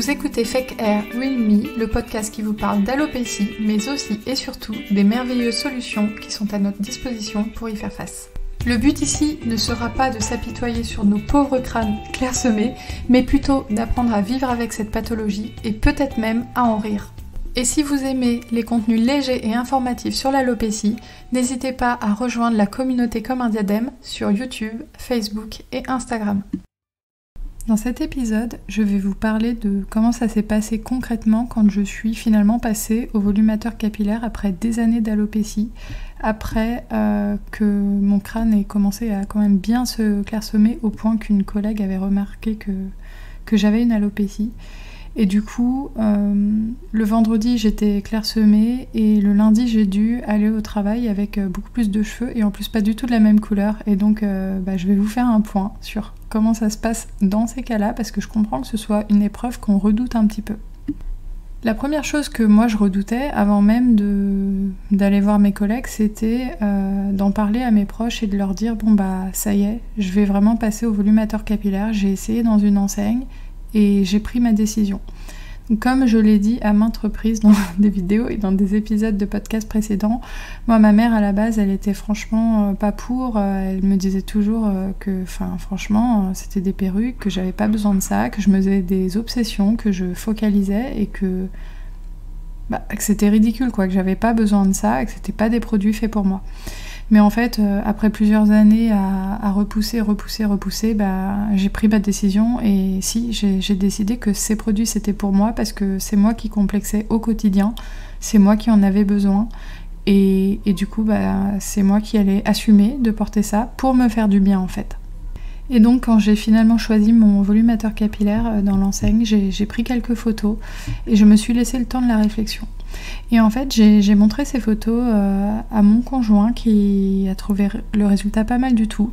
Vous écoutez Fake Hair Real Me, le podcast qui vous parle d'alopécie, mais aussi et surtout des merveilleuses solutions qui sont à notre disposition pour y faire face. Le but ici ne sera pas de s'apitoyer sur nos pauvres crânes clairsemés, mais plutôt d'apprendre à vivre avec cette pathologie et peut-être même à en rire. Et si vous aimez les contenus légers et informatifs sur l'alopécie, n'hésitez pas à rejoindre la communauté Comme un diadème sur YouTube, Facebook et Instagram. Dans cet épisode, je vais vous parler de comment ça s'est passé concrètement quand je suis finalement passée au volumateur capillaire après des années d'alopécie, après que mon crâne ait commencé à quand même bien se clairsemer au point qu'une collègue avait remarqué que j'avais une alopécie. Et du coup, le vendredi j'étais clairsemée et le lundi j'ai dû aller au travail avec beaucoup plus de cheveux et en plus pas du tout de la même couleur. Et donc je vais vous faire un point sur comment ça se passe dans ces cas-là parce que je comprends que ce soit une épreuve qu'on redoute un petit peu. La première chose que moi je redoutais avant même d'aller voir mes collègues, c'était d'en parler à mes proches et de leur dire bon bah ça y est, je vais vraiment passer au volumateur capillaire, j'ai essayé dans une enseigne et j'ai pris ma décision. Donc, comme je l'ai dit à maintes reprises dans des vidéos et dans des épisodes de podcasts précédents, moi ma mère à la base elle était franchement pas pour, elle me disait toujours que franchement c'était des perruques, que j'avais pas besoin de ça, que je me faisais des obsessions, que je focalisais et que c'était ridicule quoi, que j'avais pas besoin de ça et que c'était pas des produits faits pour moi. Mais en fait, après plusieurs années à repousser, j'ai pris ma décision et si, j'ai décidé que ces produits c'était pour moi parce que c'est moi qui complexais au quotidien, c'est moi qui en avais besoin et du coup c'est moi qui allais assumer de porter ça pour me faire du bien en fait. Et donc quand j'ai finalement choisi mon volumateur capillaire dans l'enseigne, j'ai pris quelques photos et je me suis laissé le temps de la réflexion. Et en fait j'ai montré ces photos à mon conjoint qui a trouvé le résultat pas mal du tout.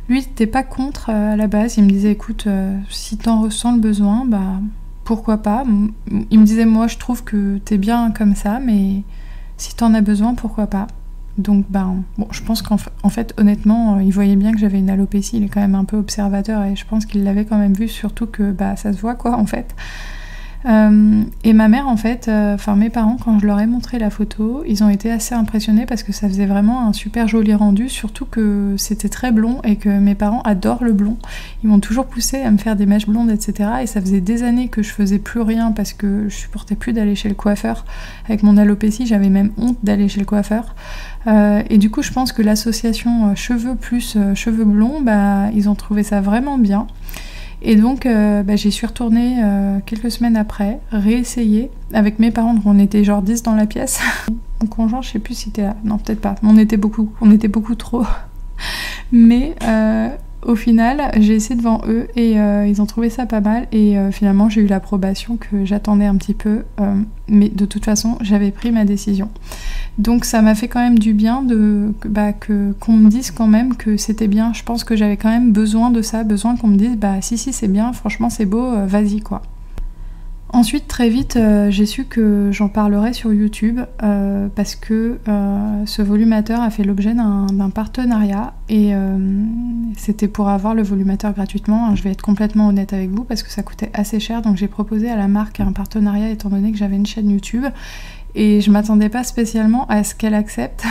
Lui il n'était pas contre à la base, il me disait écoute si t'en ressens le besoin, pourquoi pas. Il me disait moi je trouve que t'es bien comme ça mais si t'en as besoin pourquoi pas. Donc je pense qu'en fait honnêtement il voyait bien que j'avais une alopécie, il est quand même un peu observateur et je pense qu'il l'avait quand même vu, surtout que ça se voit quoi en fait. Et ma mère en fait, mes parents quand je leur ai montré la photo, ils ont été assez impressionnés parce que ça faisait vraiment un super joli rendu, surtout que c'était très blond et que mes parents adorent le blond. Ils m'ont toujours poussé à me faire des mèches blondes etc. Et ça faisait des années que je faisais plus rien parce que je supportais plus d'aller chez le coiffeur. Avec mon alopécie j'avais même honte d'aller chez le coiffeur. Et du coup je pense que l'association cheveux plus cheveux blonds, ils ont trouvé ça vraiment bien. Et donc j'y suis retournée quelques semaines après, réessayer avec mes parents, donc on était genre 10 dans la pièce. Mon conjoint, je sais plus si c'était là, non peut-être pas, on était beaucoup trop. Mais au final, j'ai essayé devant eux et ils ont trouvé ça pas mal et finalement j'ai eu l'approbation que j'attendais un petit peu, mais de toute façon j'avais pris ma décision. Donc ça m'a fait quand même du bien qu'on me dise quand même que c'était bien. Je pense que j'avais quand même besoin de ça, besoin qu'on me dise si c'est bien, franchement c'est beau, vas-y quoi. Ensuite, très vite, j'ai su que j'en parlerais sur YouTube parce que ce volumateur a fait l'objet d'un partenariat et c'était pour avoir le volumateur gratuitement. Je vais être complètement honnête avec vous parce que ça coûtait assez cher, donc j'ai proposé à la marque un partenariat étant donné que j'avais une chaîne YouTube et je m'attendais pas spécialement à ce qu'elle accepte.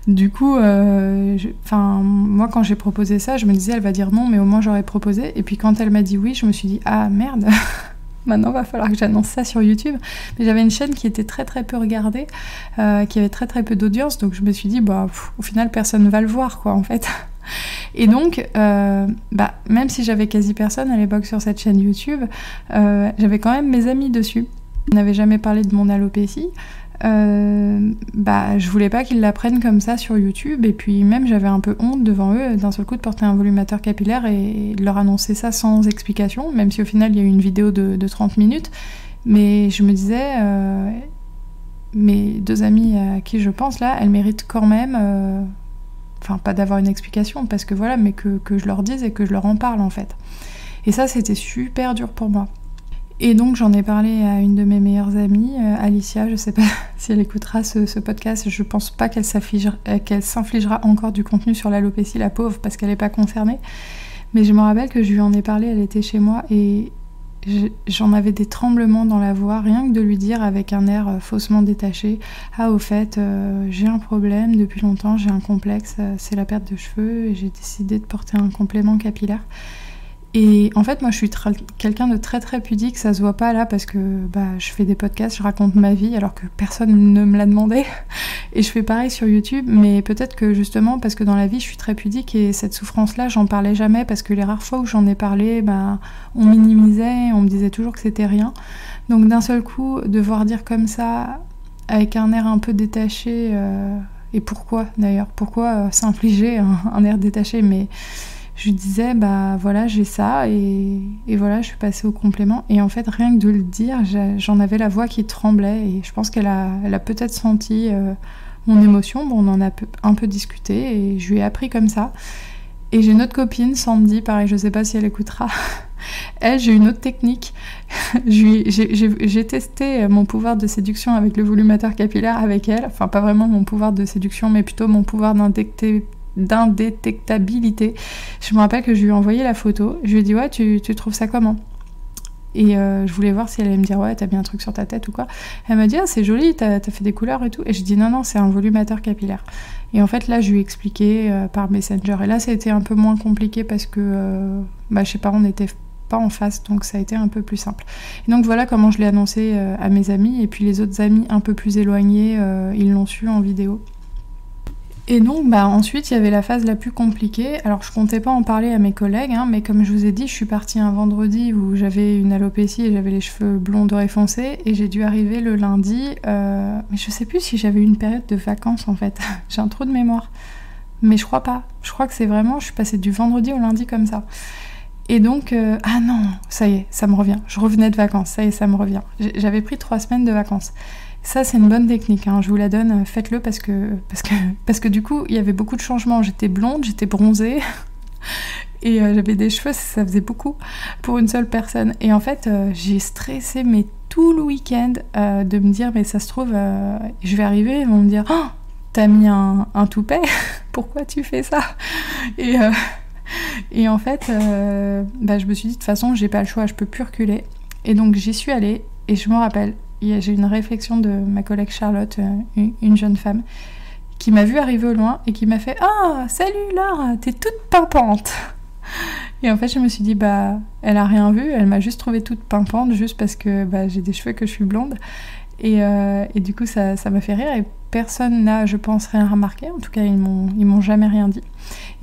Du coup, moi quand j'ai proposé ça, je me disais elle va dire non mais au moins j'aurais proposé et puis quand elle m'a dit oui, je me suis dit ah merde maintenant va falloir que j'annonce ça sur YouTube. Mais j'avais une chaîne qui était très très peu regardée, qui avait très très peu d'audience, donc je me suis dit au final personne ne va le voir quoi en fait. Et donc même si j'avais quasi personne à l'époque sur cette chaîne YouTube, j'avais quand même mes amis dessus. On n'avait jamais parlé de mon alopécie. Je voulais pas qu'ils l'apprennent comme ça sur YouTube et puis même j'avais un peu honte devant eux d'un seul coup de porter un volumateur capillaire et de leur annoncer ça sans explication, même si au final il y a eu une vidéo de 30 minutes, mais je me disais mes deux amies à qui je pense là, elles méritent quand même pas d'avoir une explication parce que voilà, mais que je leur dise et que je leur en parle en fait. Et ça c'était super dur pour moi. Et donc j'en ai parlé à une de mes meilleures amies, Alicia, je sais pas si elle écoutera ce podcast, je pense pas qu'elle s'infligera encore du contenu sur l'alopécie, la pauvre, parce qu'elle est pas concernée. Mais je me rappelle que je lui en ai parlé, elle était chez moi et j'en avais des tremblements dans la voix, rien que de lui dire avec un air faussement détaché « Ah, au fait, j'ai un problème depuis longtemps, j'ai un complexe, c'est la perte de cheveux et j'ai décidé de porter un complément capillaire. » Et en fait, moi, je suis quelqu'un de très très pudique, ça se voit pas là parce que je fais des podcasts, je raconte ma vie alors que personne ne me l'a demandé. Et je fais pareil sur YouTube, mais peut-être que justement parce que dans la vie, je suis très pudique et cette souffrance-là, j'en parlais jamais parce que les rares fois où j'en ai parlé, on minimisait, on me disait toujours que c'était rien. Donc d'un seul coup, devoir dire comme ça, avec un air un peu détaché, et pourquoi d'ailleurs, pourquoi s'infliger un air détaché, mais... Je lui disais, voilà, j'ai ça, et voilà, je suis passée au complément. Et en fait, rien que de le dire, j'en avais la voix qui tremblait, et je pense qu'elle a peut-être senti mon émotion. Bon, on en a un peu discuté, et je lui ai appris comme ça. Et j'ai une autre copine, Sandy, pareil, je sais pas si elle écoutera. Elle, j'ai une autre technique. J'ai testé mon pouvoir de séduction avec le volumateur capillaire avec elle. Enfin, pas vraiment mon pouvoir de séduction, mais plutôt mon pouvoir d'indétectabilité. Je me rappelle que je lui ai envoyé la photo. Je lui ai dit ouais, tu trouves ça comment? Et je voulais voir si elle allait me dire ouais, t'as bien un truc sur ta tête ou quoi. Elle m'a dit ah, c'est joli, t'as fait des couleurs et tout. Et je dis non, c'est un volumateur capillaire. Et en fait là, je lui ai expliqué par Messenger. Et là, ça a été un peu moins compliqué parce que je sais pas, on n'était pas en face, donc ça a été un peu plus simple. Et donc voilà comment je l'ai annoncé à mes amis. Et puis les autres amis un peu plus éloignés, ils l'ont su en vidéo. Et donc ensuite il y avait la phase la plus compliquée. Alors je comptais pas en parler à mes collègues, mais comme je vous ai dit, je suis partie un vendredi où j'avais une alopécie et j'avais les cheveux blonds dorés foncés, et j'ai dû arriver le lundi, mais je sais plus si j'avais eu une période de vacances en fait. J'ai un trou de mémoire, mais je crois pas. Je crois que c'est vraiment, je suis passée du vendredi au lundi comme ça. Et donc, ah non, ça y est, ça me revient. Je revenais de vacances, ça y est, ça me revient. J'avais pris 3 semaines de vacances. Ça, c'est une bonne technique, je vous la donne, faites-le parce que du coup, il y avait beaucoup de changements. J'étais blonde, j'étais bronzée, et j'avais des cheveux, ça faisait beaucoup pour une seule personne. Et en fait, j'ai stressé tout le week-end de me dire, mais ça se trouve, je vais arriver, ils vont me dire, oh, t'as mis un toupet, pourquoi tu fais ça? Et en fait, je me suis dit, de toute façon, j'ai pas le choix, je peux plus reculer. Et donc, j'y suis allée, et je me rappelle, j'ai une réflexion de ma collègue Charlotte, une jeune femme, qui m'a vue arriver au loin et qui m'a fait « Ah, salut Laure, t'es toute pimpante !» Et en fait, je me suis dit elle a rien vu, elle m'a juste trouvée toute pimpante, juste parce que j'ai des cheveux, que je suis blonde. Et du coup, ça m'a fait rire, et personne n'a, je pense, rien remarqué. En tout cas, ils m'ont jamais rien dit.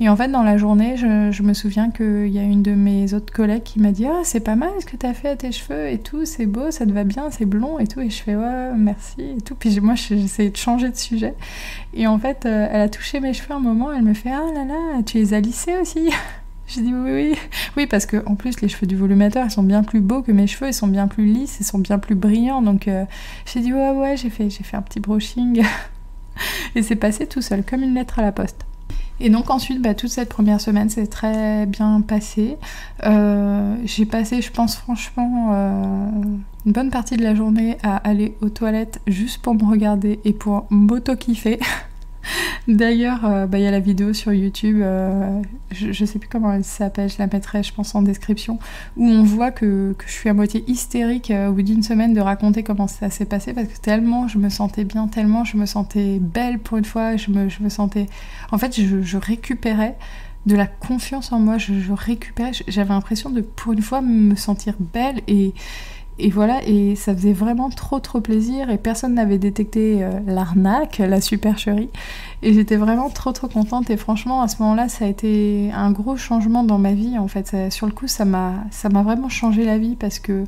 Et en fait, dans la journée, je me souviens qu'il y a une de mes autres collègues qui m'a dit « Ah, c'est pas mal ce que t'as fait à tes cheveux et tout, c'est beau, ça te va bien, c'est blond et tout. » Et je fais « Ouais, merci et tout. » Puis moi, j'essayais de changer de sujet. Et en fait, elle a touché mes cheveux un moment, elle me fait « Ah là là, tu les as lissés aussi ?» Je dis oui, parce que en plus les cheveux du volumateur, ils sont bien plus beaux que mes cheveux, ils sont bien plus lisses, ils sont bien plus brillants, donc j'ai dit ouais, j'ai fait un petit brushing et c'est passé tout seul, comme une lettre à la poste. Et donc ensuite, toute cette première semaine, c'est très bien passé. J'ai passé, je pense franchement, une bonne partie de la journée à aller aux toilettes juste pour me regarder et pour m'auto-kiffer. D'ailleurs, y a la vidéo sur YouTube, je sais plus comment elle s'appelle, je la mettrai je pense en description, où on voit que je suis à moitié hystérique au bout d'une semaine de raconter comment ça s'est passé, parce que tellement je me sentais bien, tellement je me sentais belle pour une fois, je me sentais... En fait, je récupérais de la confiance en moi, je récupérais, j'avais l'impression de pour une fois me sentir belle, et voilà, et ça faisait vraiment trop plaisir, et personne n'avait détecté l'arnaque, la supercherie, et j'étais vraiment trop contente. Et franchement, à ce moment-là, ça a été un gros changement dans ma vie en fait. Sur le coup, ça m'a vraiment changé la vie, parce que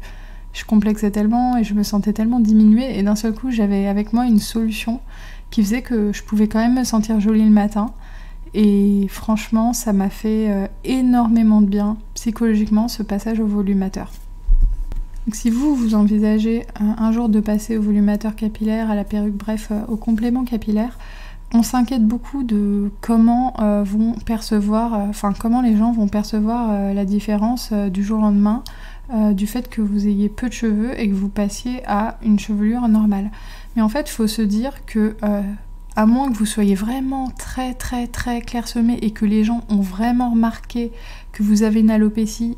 je complexais tellement et je me sentais tellement diminuée, et d'un seul coup, j'avais avec moi une solution qui faisait que je pouvais quand même me sentir jolie le matin. Et franchement, ça m'a fait énormément de bien psychologiquement, ce passage au volumateur. Donc si vous envisagez un jour de passer au volumateur capillaire, à la perruque, bref, au complément capillaire, on s'inquiète beaucoup de comment comment les gens vont percevoir la différence du jour au lendemain, du fait que vous ayez peu de cheveux et que vous passiez à une chevelure normale. Mais en fait, il faut se dire que, à moins que vous soyez vraiment très clairsemé et que les gens ont vraiment remarqué que vous avez une alopécie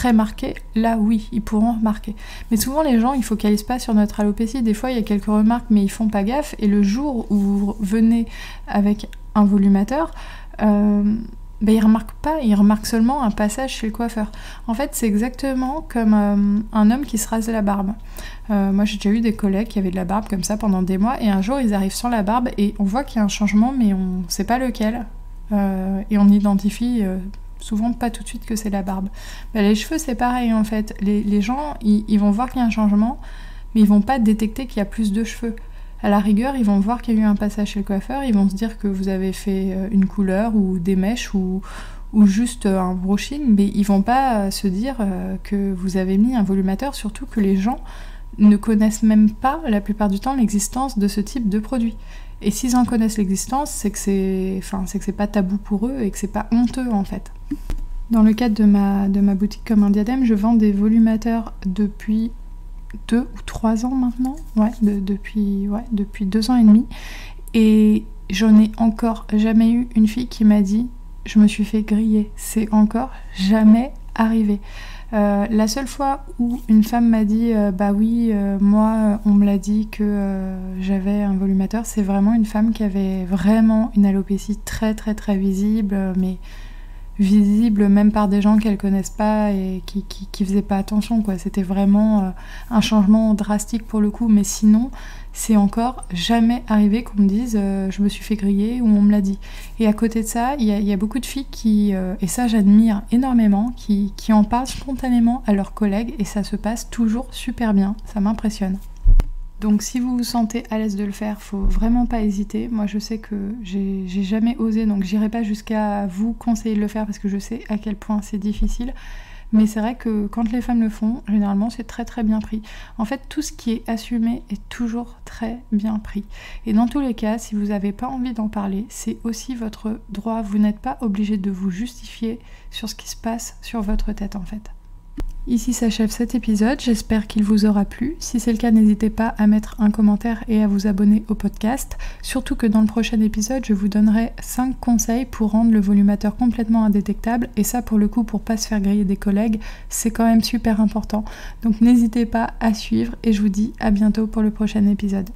très marqué, là oui, ils pourront remarquer. Mais souvent les gens, ils focalisent pas sur notre alopécie. Des fois, il y a quelques remarques, mais ils font pas gaffe. Et le jour où vous venez avec un volumateur, ils remarquent pas, ils remarquent seulement un passage chez le coiffeur. En fait, c'est exactement comme un homme qui se rase la barbe. Moi, j'ai déjà eu des collègues qui avaient de la barbe comme ça pendant des mois, et un jour, ils arrivent sans la barbe, et on voit qu'il y a un changement, mais on sait pas lequel. Et on identifie souvent pas tout de suite que c'est la barbe. Les cheveux, c'est pareil, en fait. Les gens, ils vont voir qu'il y a un changement, mais ils vont pas détecter qu'il y a plus de cheveux. À la rigueur, ils vont voir qu'il y a eu un passage chez le coiffeur, ils vont se dire que vous avez fait une couleur ou des mèches ou juste un brushing, mais ils vont pas se dire que vous avez mis un volumateur, surtout que les gens ne connaissent même pas, la plupart du temps, l'existence de ce type de produit. Et s'ils en connaissent l'existence, c'est que c'est pas tabou pour eux et que c'est pas honteux, en fait. Dans le cadre de ma boutique Comme un diadème, je vends des volumateurs depuis 2 ou 3 ans maintenant, depuis 2 ans et demi, et j'en ai encore jamais eu une fille qui m'a dit je me suis fait griller. C'est encore jamais arrivé. La seule fois où une femme m'a dit moi on me l'a dit que j'avais un volumateur, c'est vraiment une femme qui avait vraiment une alopécie très très très visible, mais visible même par des gens qu'elle connaissent pas et qui faisaient pas attention, quoi. C'était vraiment un changement drastique pour le coup, mais sinon c'est encore jamais arrivé qu'on me dise je me suis fait griller ou on me l'a dit. Et à côté de ça, il y a beaucoup de filles qui, et ça j'admire énormément, qui en parlent spontanément à leurs collègues, et ça se passe toujours super bien, ça m'impressionne. Donc si vous vous sentez à l'aise de le faire, faut vraiment pas hésiter. Moi je sais que j'ai jamais osé, donc j'irai pas jusqu'à vous conseiller de le faire parce que je sais à quel point c'est difficile. Mais c'est vrai que quand les femmes le font, généralement c'est très très bien pris. En fait, tout ce qui est assumé est toujours très bien pris. Et dans tous les cas, si vous n'avez pas envie d'en parler, c'est aussi votre droit. Vous n'êtes pas obligé de vous justifier sur ce qui se passe sur votre tête, en fait. Ici s'achève cet épisode, j'espère qu'il vous aura plu. Si c'est le cas, n'hésitez pas à mettre un commentaire et à vous abonner au podcast. Surtout que dans le prochain épisode, je vous donnerai 5 conseils pour rendre le volumateur complètement indétectable. Et ça, pour le coup, pour pas se faire griller des collègues, c'est quand même super important. Donc n'hésitez pas à suivre et je vous dis à bientôt pour le prochain épisode.